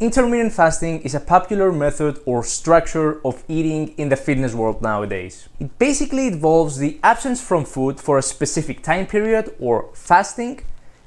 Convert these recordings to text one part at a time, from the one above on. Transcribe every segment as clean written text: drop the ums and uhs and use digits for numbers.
Intermittent fasting is a popular method or structure of eating in the fitness world nowadays. It basically involves the absence from food for a specific time period or fasting,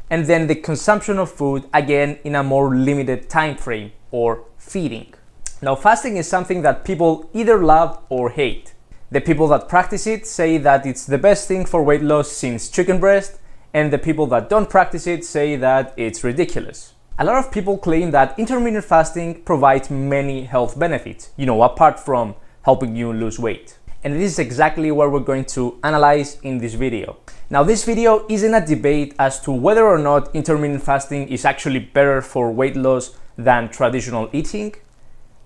and then the consumption of food again in a more limited time frame or feeding. Now, fasting is something that people either love or hate. The people that practice it say that it's the best thing for weight loss since chicken breast, and the people that don't practice it say that it's ridiculous. A lot of people claim that intermittent fasting provides many health benefits, apart from helping you lose weight. And this is exactly what we're going to analyze in this video. Now, this video isn't a debate as to whether or not intermittent fasting is actually better for weight loss than traditional eating,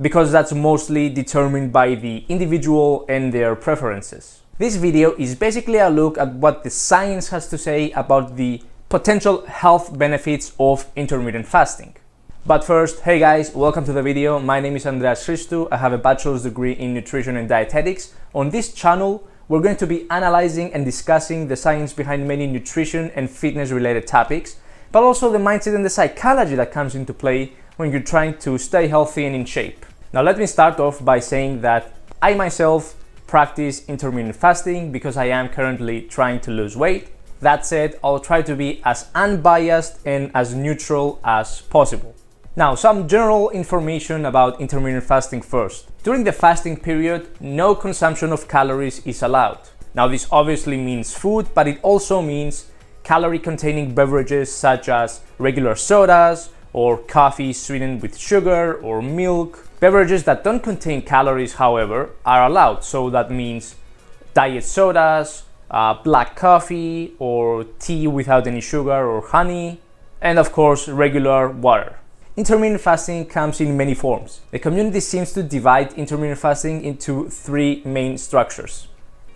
because that's mostly determined by the individual and their preferences. This video is basically a look at what the science has to say about the potential health benefits of intermittent fasting. But first, hey guys, welcome to the video. My name is Andreas Christou. I have a bachelor's degree in nutrition and dietetics. On this channel, we're going to be analyzing and discussing the science behind many nutrition and fitness related topics, but also the mindset and the psychology that comes into play when you're trying to stay healthy and in shape. Now, let me start off by saying that I myself practice intermittent fasting because I am currently trying to lose weight. That said, I'll try to be as unbiased and as neutral as possible. Now, some general information about intermittent fasting first. During the fasting period, no consumption of calories is allowed. Now, this obviously means food, but it also means calorie-containing beverages such as regular sodas or coffee sweetened with sugar or milk. Beverages that don't contain calories, however, are allowed. So that means diet sodas, black coffee or tea without any sugar or honey, and of course regular water. Intermittent fasting comes in many forms. The community seems to divide intermittent fasting into three main structures.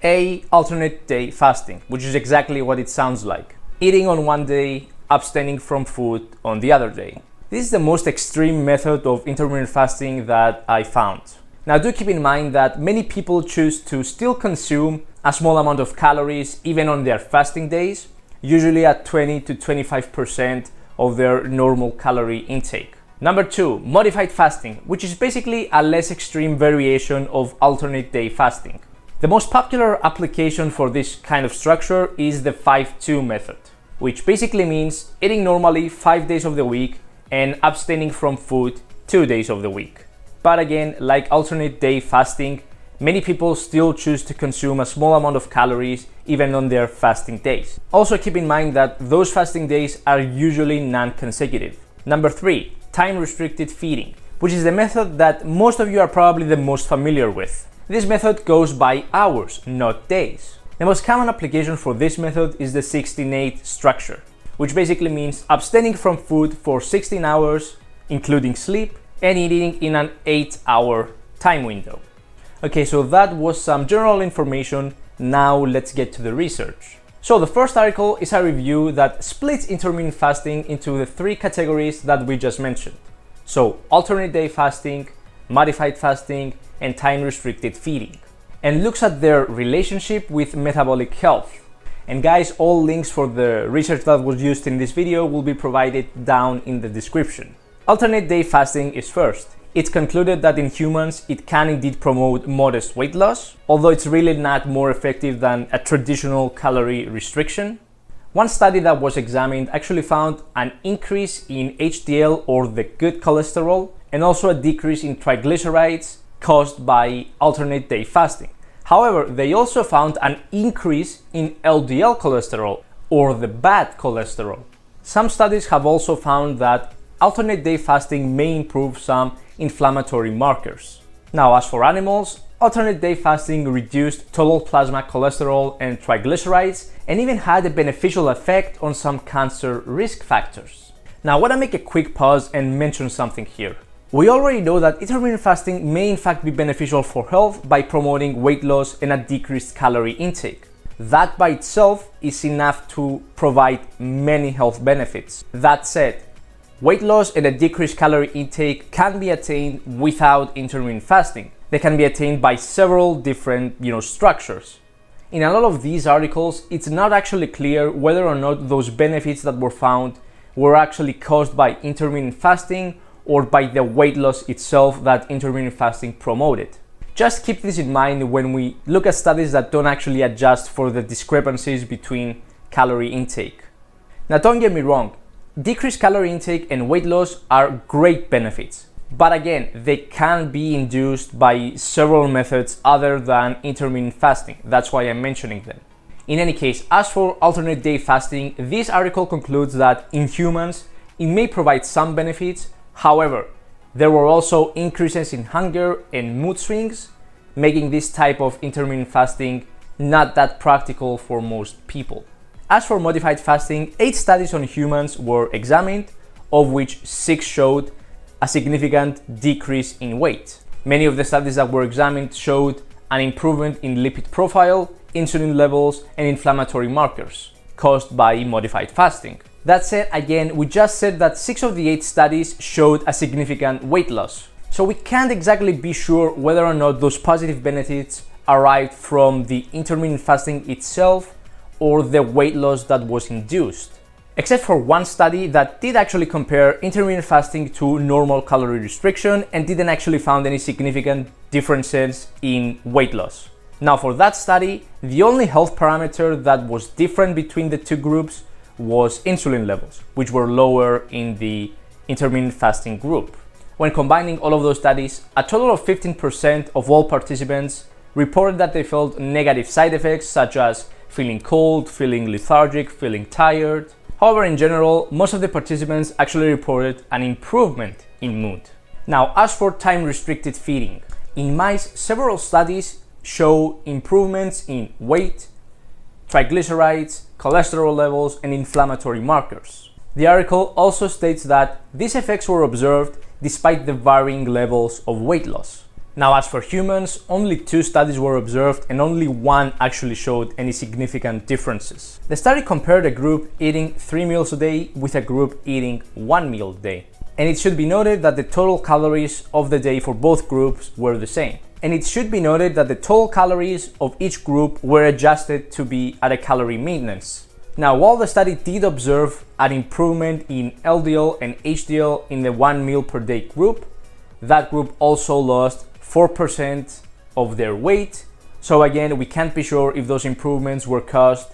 A, alternate day fasting, which is exactly what it sounds like. Eating on one day, abstaining from food on the other day. This is the most extreme method of intermittent fasting that I found. Now, do keep in mind that many people choose to still consume a small amount of calories even on their fasting days, usually at 20 to 25% of their normal calorie intake. Number two, modified fasting, which is basically a less extreme variation of alternate day fasting. The most popular application for this kind of structure is the 5-2 method, which basically means eating normally 5 days of the week and abstaining from food 2 days of the week. But again, like alternate day fasting, many people still choose to consume a small amount of calories even on their fasting days. Also keep in mind that those fasting days are usually non-consecutive. Number three, time-restricted feeding, which is the method that most of you are probably the most familiar with. This method goes by hours, not days. The most common application for this method is the 16-8 structure, which basically means abstaining from food for 16 hours, including sleep, and eating in an 8-hour time window. Okay, so that was some general information. Now let's get to the research. So the first article is a review that splits intermittent fasting into the three categories that we just mentioned. So alternate day fasting, modified fasting, and time-restricted feeding, and looks at their relationship with metabolic health. And guys, all links for the research that was used in this video will be provided down in the description. Alternate day fasting is first. It's concluded that in humans it can indeed promote modest weight loss, although it's really not more effective than a traditional calorie restriction. One study that was examined actually found an increase in HDL, or the good cholesterol, and also a decrease in triglycerides caused by alternate day fasting. However, they also found an increase in LDL cholesterol, or the bad cholesterol. Some studies have also found that alternate day fasting may improve some inflammatory markers. Now, as for animals, alternate day fasting reduced total plasma cholesterol and triglycerides, and even had a beneficial effect on some cancer risk factors. Now, I want to make a quick pause and mention something here. We already know that intermittent fasting may in fact be beneficial for health by promoting weight loss and a decreased calorie intake. That by itself is enough to provide many health benefits. That said, weight loss and a decreased calorie intake can be attained without intermittent fasting. They can be attained by several different, structures. In a lot of these articles, it's not actually clear whether or not those benefits that were found were actually caused by intermittent fasting or by the weight loss itself that intermittent fasting promoted. Just keep this in mind when we look at studies that don't actually adjust for the discrepancies between calorie intake. Now, don't get me wrong, decreased calorie intake and weight loss are great benefits, but again, they can be induced by several methods other than intermittent fasting. That's why I'm mentioning them. In any case, as for alternate day fasting, this article concludes that in humans, it may provide some benefits. However, there were also increases in hunger and mood swings, making this type of intermittent fasting not that practical for most people. As for modified fasting, 8 studies on humans were examined, of which 6 showed a significant decrease in weight. Many of the studies that were examined showed an improvement in lipid profile, insulin levels, and inflammatory markers caused by modified fasting. That said, again, we just said that 6 of the 8 studies showed a significant weight loss. So we can't exactly be sure whether or not those positive benefits arrived from the intermittent fasting itself or the weight loss that was induced. Except for one study that did actually compare intermittent fasting to normal calorie restriction and didn't actually found any significant differences in weight loss. Now, for that study, the only health parameter that was different between the two groups was insulin levels, which were lower in the intermittent fasting group. When combining all of those studies, a total of 15% of all participants reported that they felt negative side effects such as feeling cold, feeling lethargic, feeling tired. However, in general, most of the participants actually reported an improvement in mood. Now, as for time-restricted feeding, in mice, several studies show improvements in weight, triglycerides, cholesterol levels, and inflammatory markers. The article also states that these effects were observed despite the varying levels of weight loss. Now, as for humans, only 2 studies were observed and only 1 actually showed any significant differences. The study compared a group eating 3 meals a day with a group eating 1 meal a day. And it should be noted that the total calories of the day for both groups were the same. And it should be noted that the total calories of each group were adjusted to be at a calorie maintenance. Now, while the study did observe an improvement in LDL and HDL in the 1 meal per day group, that group also lost 4% of their weight. So again, we can't be sure if those improvements were caused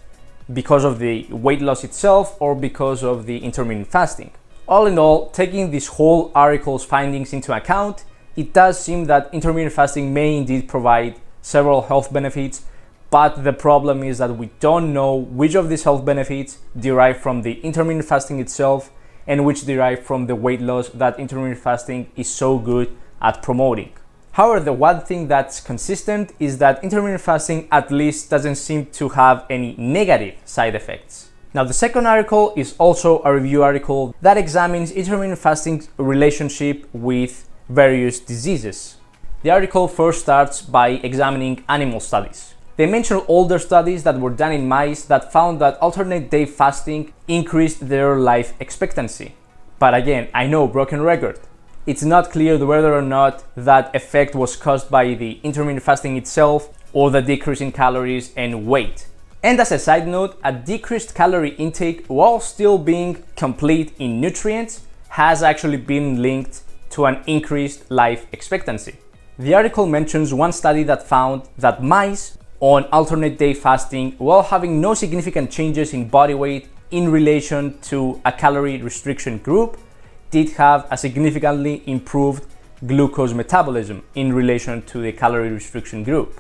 because of the weight loss itself or because of the intermittent fasting. All in all, taking this whole article's findings into account, it does seem that intermittent fasting may indeed provide several health benefits, but the problem is that we don't know which of these health benefits derive from the intermittent fasting itself and which derive from the weight loss that intermittent fasting is so good at promoting. However, the one thing that's consistent is that intermittent fasting at least doesn't seem to have any negative side effects. Now, the second article is also a review article that examines intermittent fasting's relationship with various diseases. The article first starts by examining animal studies. They mention older studies that were done in mice that found that alternate day fasting increased their life expectancy. But again, I know, broken record. It's not clear whether or not that effect was caused by the intermittent fasting itself or the decrease in calories and weight. And as a side note, a decreased calorie intake while still being complete in nutrients has actually been linked to an increased life expectancy. The article mentions one study that found that mice on alternate day fasting, while having no significant changes in body weight in relation to a calorie restriction group, did have a significantly improved glucose metabolism in relation to the calorie restriction group.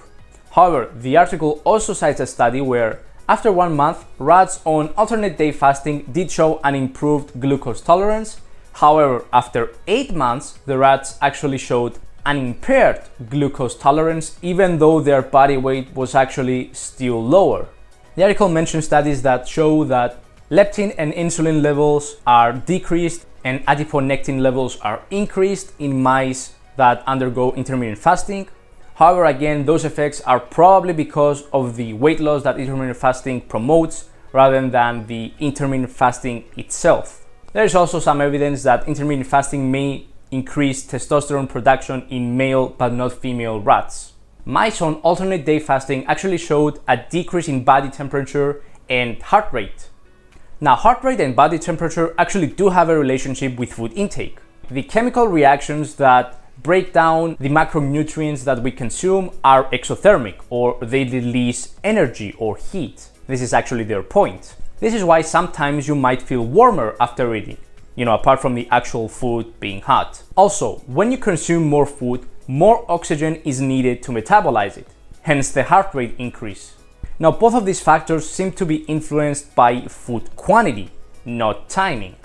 However, the article also cites a study where, after 1 month, rats on alternate day fasting did show an improved glucose tolerance. However, after 8 months, the rats actually showed an impaired glucose tolerance, even though their body weight was actually still lower. The article mentions studies that show that leptin and insulin levels are decreased and adiponectin levels are increased in mice that undergo intermittent fasting. However, again, those effects are probably because of the weight loss that intermittent fasting promotes rather than the intermittent fasting itself. There is also some evidence that intermittent fasting may increase testosterone production in male but not female rats. Mice on alternate day fasting actually showed a decrease in body temperature and heart rate. Now, heart rate and body temperature actually do have a relationship with food intake. The chemical reactions that break down the macronutrients that we consume are exothermic, or they release energy or heat. This is actually their point. This is why sometimes you might feel warmer after eating, apart from the actual food being hot. Also, when you consume more food, more oxygen is needed to metabolize it, hence the heart rate increase. Now, both of these factors seem to be influenced by food quantity, not timing.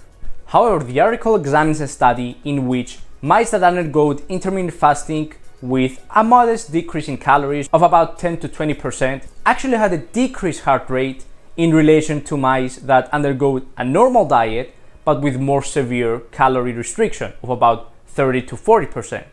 However, the article examines a study in which mice that undergo intermittent fasting with a modest decrease in calories of about 10 to 20% actually had a decreased heart rate in relation to mice that undergo a normal diet but with more severe calorie restriction of about 30 to 40%.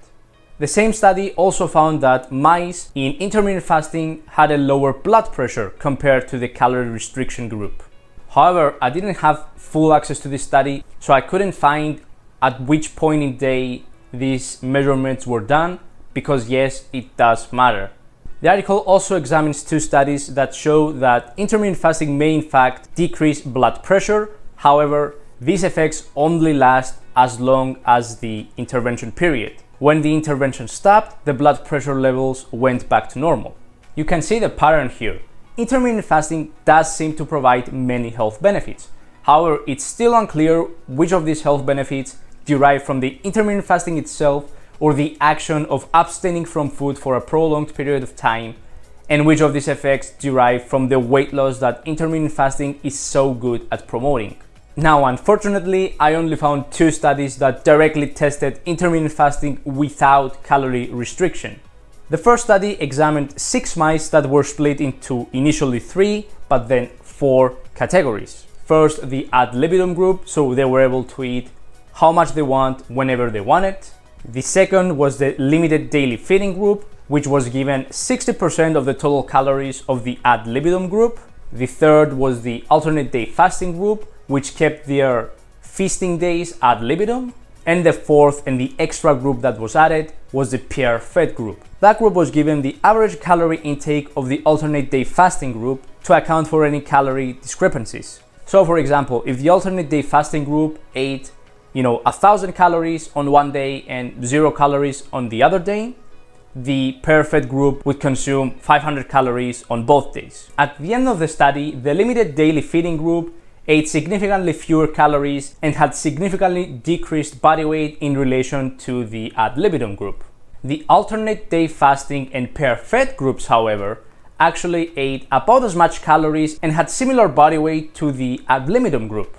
The same study also found that mice in intermittent fasting had a lower blood pressure compared to the calorie restriction group. However, I didn't have full access to this study, so I couldn't find at which point in day these measurements were done, because yes, it does matter. The article also examines two studies that show that intermittent fasting may in fact decrease blood pressure. However, these effects only last as long as the intervention period. When the intervention stopped, the blood pressure levels went back to normal. You can see the pattern here. Intermittent fasting does seem to provide many health benefits. However, it's still unclear which of these health benefits derive from the intermittent fasting itself or the action of abstaining from food for a prolonged period of time, and which of these effects derive from the weight loss that intermittent fasting is so good at promoting. Now, unfortunately, I only found two studies that directly tested intermittent fasting without calorie restriction. The first study examined 6 mice that were split into initially 3, but then 4 categories. First, the ad libitum group, so they were able to eat how much they want whenever they wanted. The second was the limited daily feeding group, which was given 60% of the total calories of the ad libitum group. The third was the alternate day fasting group, which kept their feasting days ad libitum. And the fourth and the extra group that was added was the pair fed group. That group was given the average calorie intake of the alternate day fasting group to account for any calorie discrepancies. So for example, if the alternate day fasting group ate 1,000 calories on one day and 0 calories on the other day, the pair fed group would consume 500 calories on both days. At the end of the study, the limited daily feeding group ate significantly fewer calories and had significantly decreased body weight in relation to the ad libitum group. The alternate day fasting and pair fed groups, however, actually ate about as much calories and had similar body weight to the ad libitum group,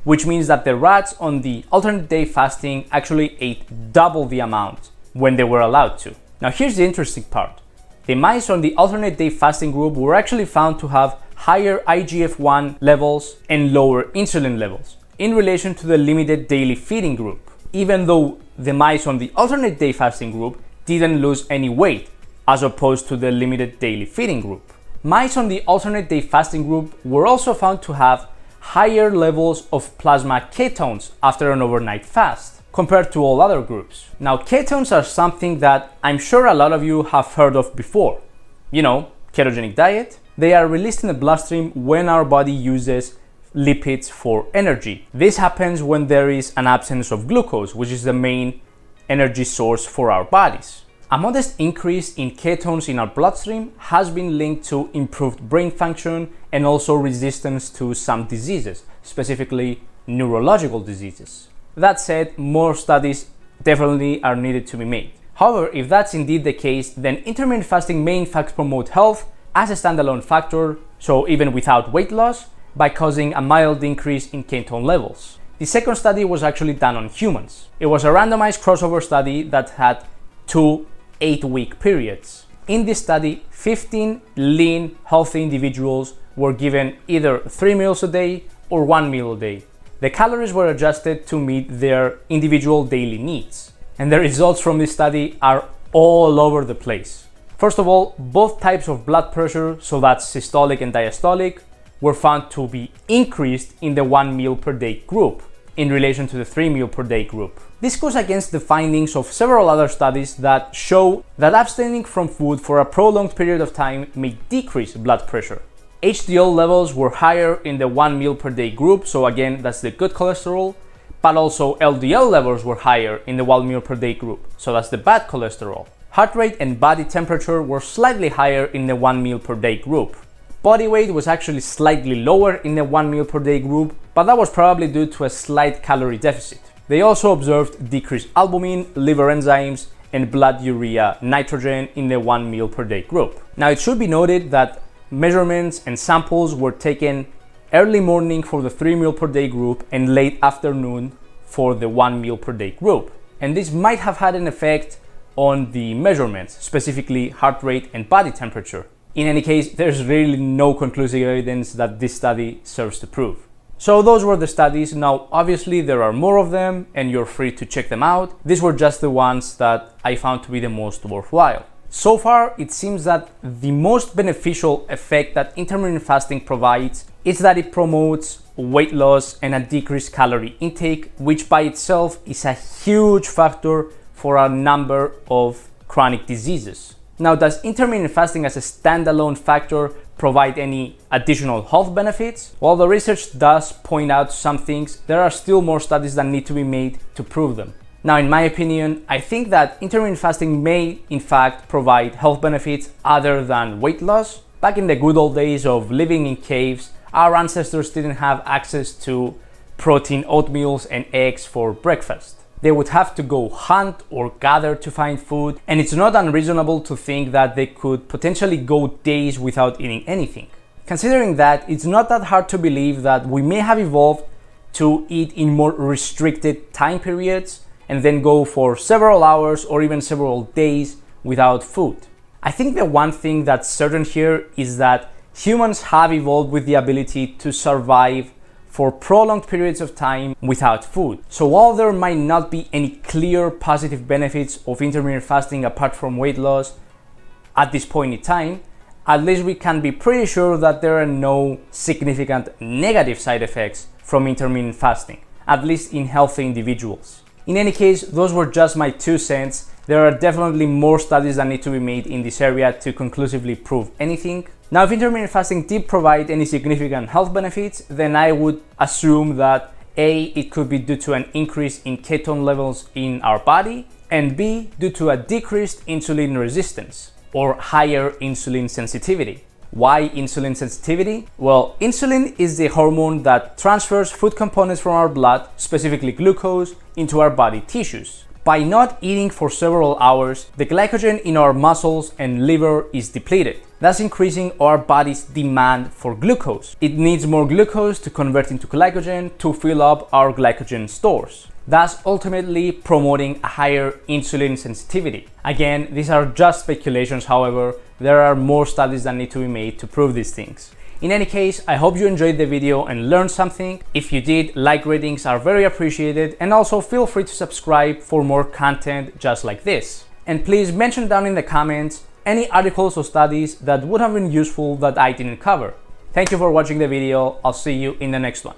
which means that the rats on the alternate day fasting actually ate double the amount when they were allowed to. Now here's the interesting part. The mice on the alternate day fasting group were actually found to have higher IGF-1 levels and lower insulin levels in relation to the limited daily feeding group, even though the mice on the alternate day fasting group didn't lose any weight as opposed to the limited daily feeding group. Mice on the alternate day fasting group were also found to have higher levels of plasma ketones after an overnight fast compared to all other groups. Now, ketones are something that I'm sure a lot of you have heard of before. Ketogenic diet. They are released in the bloodstream when our body uses lipids for energy. This happens when there is an absence of glucose, which is the main energy source for our bodies. A modest increase in ketones in our bloodstream has been linked to improved brain function and also resistance to some diseases, specifically neurological diseases. That said, more studies definitely are needed to be made. However, if that's indeed the case, then intermittent fasting may in fact promote health as a standalone factor, so even without weight loss, by causing a mild increase in ketone levels. The second study was actually done on humans. It was a randomized crossover study that had 2 8-week periods. In this study, 15 lean, healthy individuals were given either 3 meals a day or 1 meal a day. The calories were adjusted to meet their individual daily needs. And the results from this study are all over the place. First of all, both types of blood pressure, so that's systolic and diastolic, were found to be increased in the 1 meal per day group in relation to the 3 meal per day group. This goes against the findings of several other studies that show that abstaining from food for a prolonged period of time may decrease blood pressure. HDL levels were higher in the 1 meal per day group, so again, that's the good cholesterol, but also LDL levels were higher in the 1 meal per day group, so that's the bad cholesterol. Heart rate and body temperature were slightly higher in the 1 meal per day group. Body weight was actually slightly lower in the 1 meal per day group, but that was probably due to a slight calorie deficit. They also observed decreased albumin, liver enzymes, and blood urea nitrogen in the 1 meal per day group. Now it should be noted that measurements and samples were taken early morning for the 3 meal per day group and late afternoon for the 1 meal per day group. And this might have had an effect on the measurements, specifically heart rate and body temperature. In any case, there's really no conclusive evidence that this study serves to prove. So those were the studies. Now, obviously there are more of them and you're free to check them out. These were just the ones that I found to be the most worthwhile. So far, it seems that the most beneficial effect that intermittent fasting provides is that it promotes weight loss and a decreased calorie intake, which by itself is a huge factor for a number of chronic diseases. Now, does intermittent fasting as a standalone factor provide any additional health benefits? While the research does point out some things, there are still more studies that need to be made to prove them. Now, in my opinion, I think that intermittent fasting may, in fact, provide health benefits other than weight loss. Back in the good old days of living in caves, our ancestors didn't have access to protein oatmeals and eggs for breakfast. They would have to go hunt or gather to find food, and it's not unreasonable to think that they could potentially go days without eating anything. Considering that, it's not that hard to believe that we may have evolved to eat in more restricted time periods and then go for several hours or even several days without food. I think the one thing that's certain here is that humans have evolved with the ability to survive for prolonged periods of time without food. So while there might not be any clear positive benefits of intermittent fasting apart from weight loss at this point in time, at least we can be pretty sure that there are no significant negative side effects from intermittent fasting, at least in healthy individuals. In any case, those were just my 2 cents. There are definitely more studies that need to be made in this area to conclusively prove anything. Now, if intermittent fasting did provide any significant health benefits, then I would assume that A, it could be due to an increase in ketone levels in our body, and B, due to a decreased insulin resistance or higher insulin sensitivity. Why insulin sensitivity? Well, insulin is the hormone that transfers food components from our blood, specifically glucose, into our body tissues. By not eating for several hours, the glycogen in our muscles and liver is depleted, thus increasing our body's demand for glucose. It needs more glucose to convert into glycogen to fill up our glycogen stores, thus ultimately promoting a higher insulin sensitivity. Again, these are just speculations, however, there are more studies that need to be made to prove these things. In any case, I hope you enjoyed the video and learned something. If you did, like ratings are very appreciated, and also feel free to subscribe for more content just like this. And please mention down in the comments any articles or studies that would have been useful that I didn't cover. Thank you for watching the video. I'll see you in the next one.